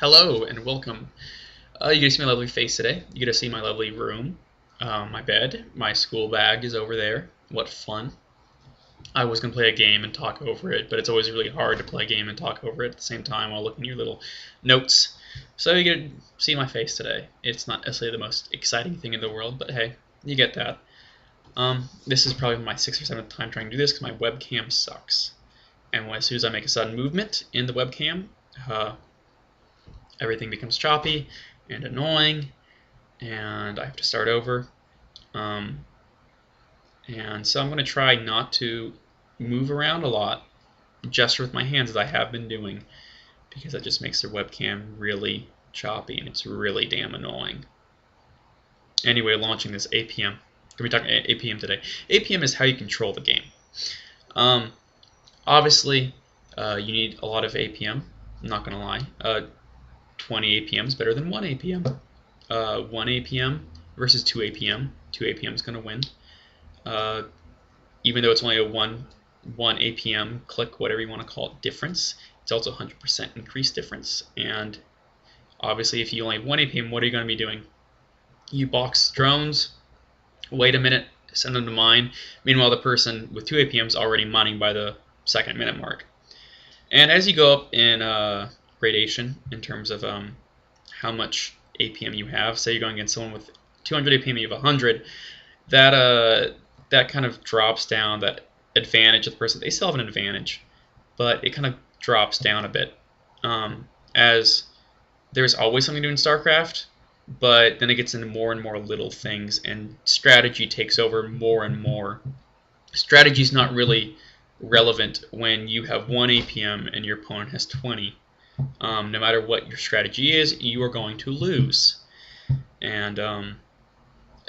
Hello and welcome. You get to see my lovely face today. You get to see my lovely room, my bed, my school bag is over there. What fun. I was going to play a game and talk over it, but it's always really hard to play a game and talk over it at the same time while looking at your little notes. So you get to see my face today. It's not necessarily the most exciting thing in the world, but hey, you get that. This is probably my 6th or 7th time trying to do this because my webcam sucks. And as soon as I make a sudden movement in the webcam, everything becomes choppy and annoying, and I have to start over. And so I'm going to try not to move around a lot, gesture with my hands as I have been doing, because that just makes the webcam really choppy and it's really damn annoying. Anyway, launching this APM. We're talking APM today. APM is how you control the game. Obviously, you need a lot of APM. I'm not going to lie. 20 APM is better than 1 APM. 1 APM versus 2 APM. 2 APM is going to win. Even though it's only a 1 APM click, whatever you want to call it, difference, it's also 100% increased difference. And obviously, if you only have 1 APM, what are you going to be doing? You box drones, wait a minute, send them to mine. Meanwhile, the person with 2 APM is already mining by the 2nd minute mark. And as you go up in gradation in terms of how much APM you have, say you're going against someone with 200 APM, you have 100, that kind of drops down, that advantage of the person. They still have an advantage, but it kind of drops down a bit. As there's always something to do in StarCraft, but then it gets into more and more little things, and strategy takes over more and more. Strategy is not really relevant when you have 1 APM and your opponent has 20. No matter what your strategy is, you are going to lose. And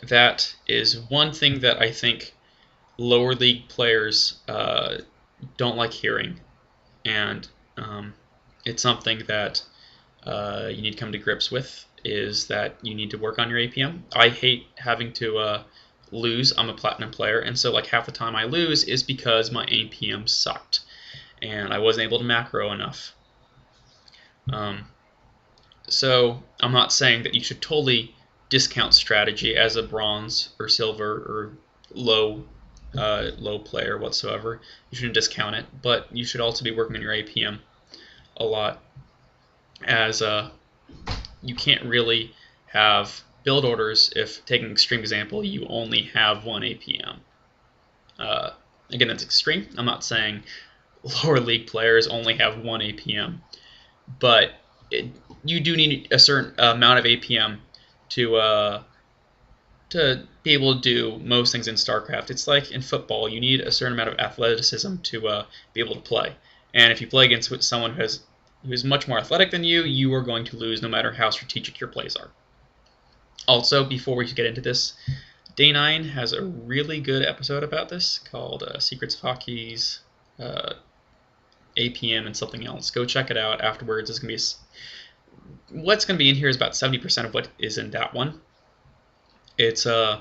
that is one thing that I think lower league players don't like hearing. And it's something that you need to come to grips with, is that you need to work on your APM. I hate having to lose. I'm a platinum player, and so like half the time I lose is because my APM sucked and I wasn't able to macro enough. So I'm not saying that you should totally discount strategy as a bronze or silver or low player whatsoever. You shouldn't discount it, but you should also be working on your APM a lot, as you can't really have build orders if, taking an extreme example, you only have 1 APM. Again, that's extreme. I'm not saying lower league players only have 1 APM, but you do need a certain amount of APM to be able to do most things in StarCraft. It's like in football, you need a certain amount of athleticism to be able to play. And if you play against someone who is much more athletic than you, you are going to lose no matter how strategic your plays are. Also, before we get into this, Day 9 has a really good episode about this called Secrets of Hockey's APM and something else. Go check it out afterwards. It's going to be what's going to be in here is about 70% of what is in that one. It's I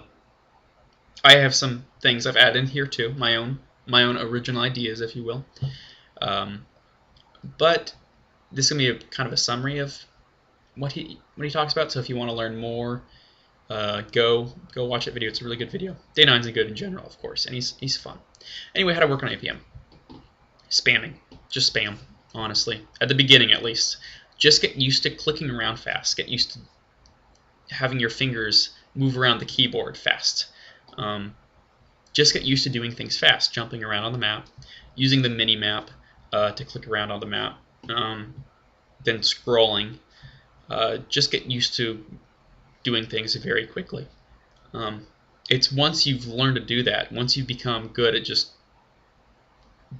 have some things I've added in here too, my own original ideas, if you will. But this is going to be kind of a summary of what he talks about. So if you want to learn more, go watch that video. It's a really good video. Day 9's good in general, of course, and he's fun. Anyway, how to work on APM. Spamming. Just spam, honestly. At the beginning, at least. Just get used to clicking around fast. Get used to having your fingers move around the keyboard fast. Just get used to doing things fast, jumping around on the map, using the mini-map to click around on the map, then scrolling. Just get used to doing things very quickly. It's once you've learned to do that, once you've become good at just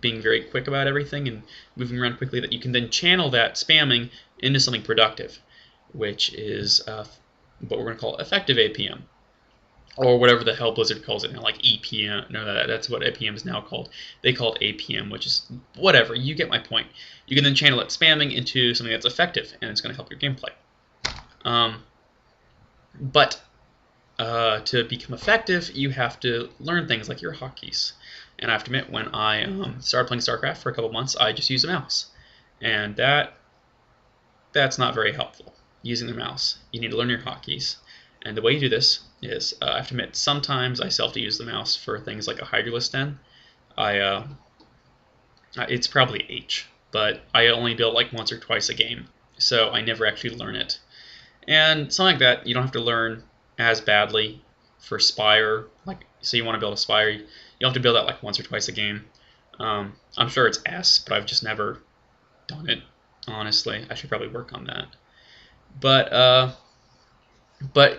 being very quick about everything and moving around quickly, that you can then channel that spamming into something productive, which is what we're going to call effective APM, or whatever the hell Blizzard calls it now, like EPM. No, that's what APM is now called. They call it APM, which is whatever. You get my point. You can then channel that spamming into something that's effective, and it's going to help your gameplay. But to become effective, you have to learn things like your hotkeys. And I have to admit, when I started playing StarCraft for a couple months, I just used a mouse. And that that's not very helpful using the mouse. You need to learn your hotkeys. And the way you do this is, I have to admit, sometimes I still have to use the mouse for things like a Hydralisk Den. It's probably H, but I only build like once or twice a game, so I never actually learn it. And something like that, you don't have to learn as badly for Spire. Like, so you want to build a Spire, you have to build that like once or twice a game. I'm sure it's S, but I've just never done it. Honestly, I should probably work on that. But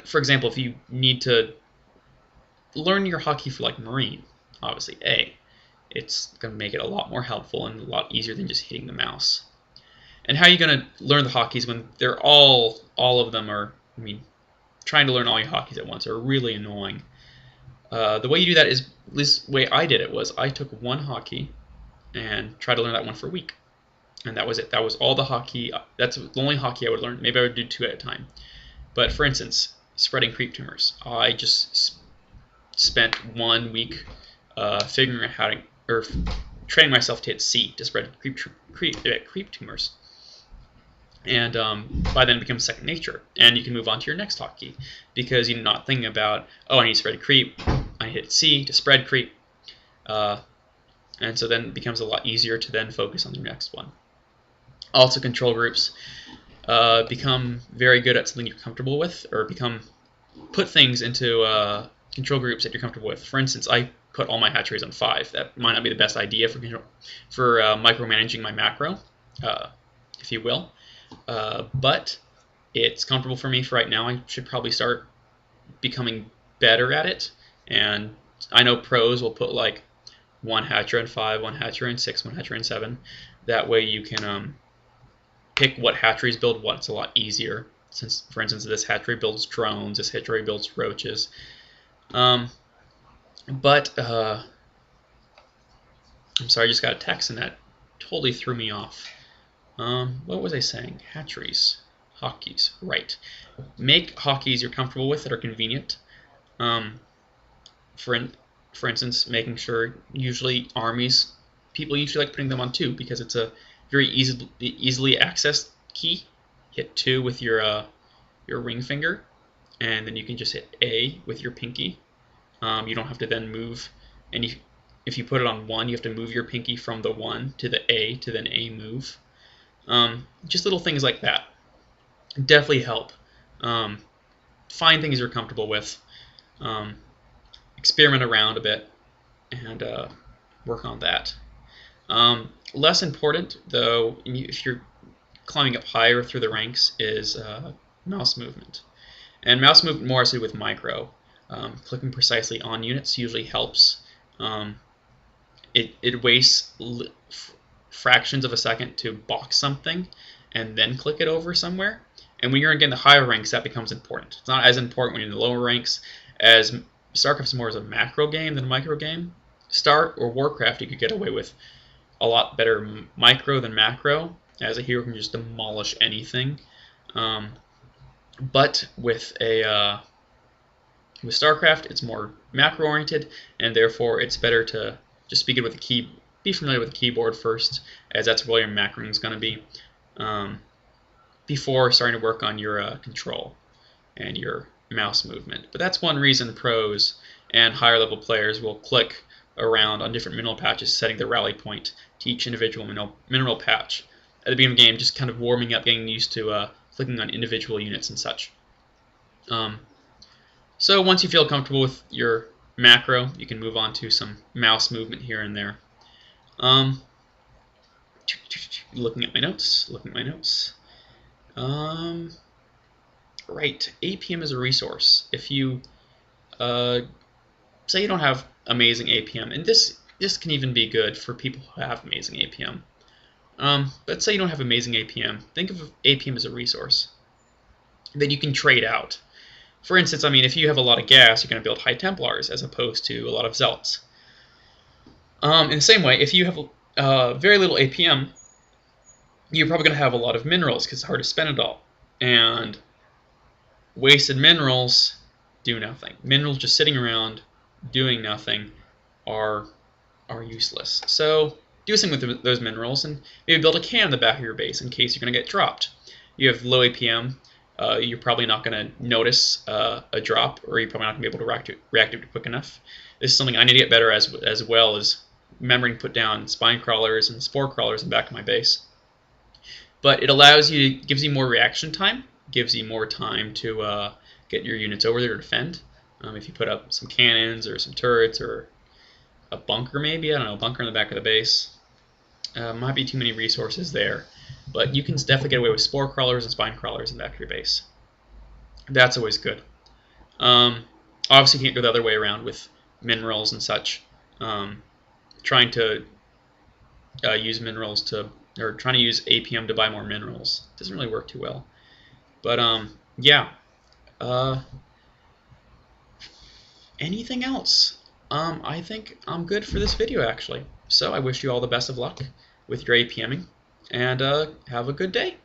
for example, if you need to learn your hotkey for like Marine, obviously A, it's going to make it a lot more helpful and a lot easier than just hitting the mouse. And how are you going to learn the hotkeys when they're all of them are, I mean, trying to learn all your hotkeys at once are really annoying. The way you do that is, this way I did it was I took one hotkey and tried to learn that one for a week. And that was it. That was all the hotkey. That's the only hotkey I would learn. Maybe I would do 2 at a time. But for instance, spreading creep tumors. I just spent 1 week figuring out how to, or training myself to hit C to spread creep tumors. And by then it becomes second nature, and you can move on to your next hotkey because you're not thinking about, oh, I need to spread creep, I hit C to spread creep, and so then it becomes a lot easier to then focus on the next one. Also, control groups become very good at something you're comfortable with, or put things into control groups that you're comfortable with. For instance, I put all my hatcheries on 5. That might not be the best idea for micromanaging my macro, if you will. But it's comfortable for me for right now. I should probably start becoming better at it. And I know pros will put like 1 hatcher in 5, 1 hatcher in 6, 1 hatcher in 7. That way you can pick what hatcheries build what. It's a lot easier. Since, for instance, this hatchery builds drones, this hatchery builds roaches. I'm sorry, I just got a text and that totally threw me off. What was I saying? Hatcheries. Hotkeys. Right. Make hotkeys you're comfortable with that are convenient. For instance, making sure usually armies, people usually like putting them on 2 because it's a very easily accessed key. Hit 2 with your ring finger, and then you can just hit A with your pinky. You don't have to then move, and if you put it on 1, you have to move your pinky from the 1 to the A to then A move. Just little things like that definitely help. Find things you're comfortable with, experiment around a bit, and work on that. Less important, though, if you're climbing up higher through the ranks, is mouse movement. And mouse movement more so with micro. Clicking precisely on units usually helps. It wastes fractions of a second to box something and then click it over somewhere. And when you're in the higher ranks, that becomes important. It's not as important when you're in the lower ranks, as Starcraft's more as a macro game than a micro game. Star or Warcraft, you could get away with a lot better micro than macro, as a hero can just demolish anything. But with Starcraft, it's more macro oriented, and therefore it's better to just be familiar with the keyboard first, as that's where your macroing is going to be, before starting to work on your control and your mouse movement. But that's one reason pros and higher level players will click around on different mineral patches, setting the rally point to each individual mineral patch. At the beginning of the game, just kind of warming up, getting used to clicking on individual units and such. So once you feel comfortable with your macro, you can move on to some mouse movement here and there. Looking at my notes. Right, APM is a resource. If you say you don't have amazing APM, and this can even be good for people who have amazing APM. But say you don't have amazing APM, think of APM as a resource that you can trade out. For instance, I mean, if you have a lot of gas, you're going to build High Templars as opposed to a lot of Zealots. In the same way, if you have very little APM, you're probably going to have a lot of minerals because it's hard to spend it all. And wasted minerals do nothing. Minerals just sitting around doing nothing are useless. So do something with those minerals and maybe build a can in the back of your base in case you're going to get dropped. you have low APM, you're probably not going to notice a drop, or you're probably not going to be able to react to it quick enough. This is something I need to get better as well as remembering to put down spine crawlers and spore crawlers in the back of my base. But it allows you, gives you more reaction time, gives you more time to get your units over there to defend. If you put up some cannons or some turrets or a bunker, maybe, I don't know, a bunker in the back of the base. Might be too many resources there, but you can definitely get away with spore crawlers and spine crawlers in the back of your base. That's always good. Obviously, you can't go the other way around with minerals and such. Trying to use minerals to, or trying to use APM to buy more minerals doesn't really work too well. But yeah. Anything else? I think I'm good for this video, actually. So I wish you all the best of luck with your APMing, and have a good day.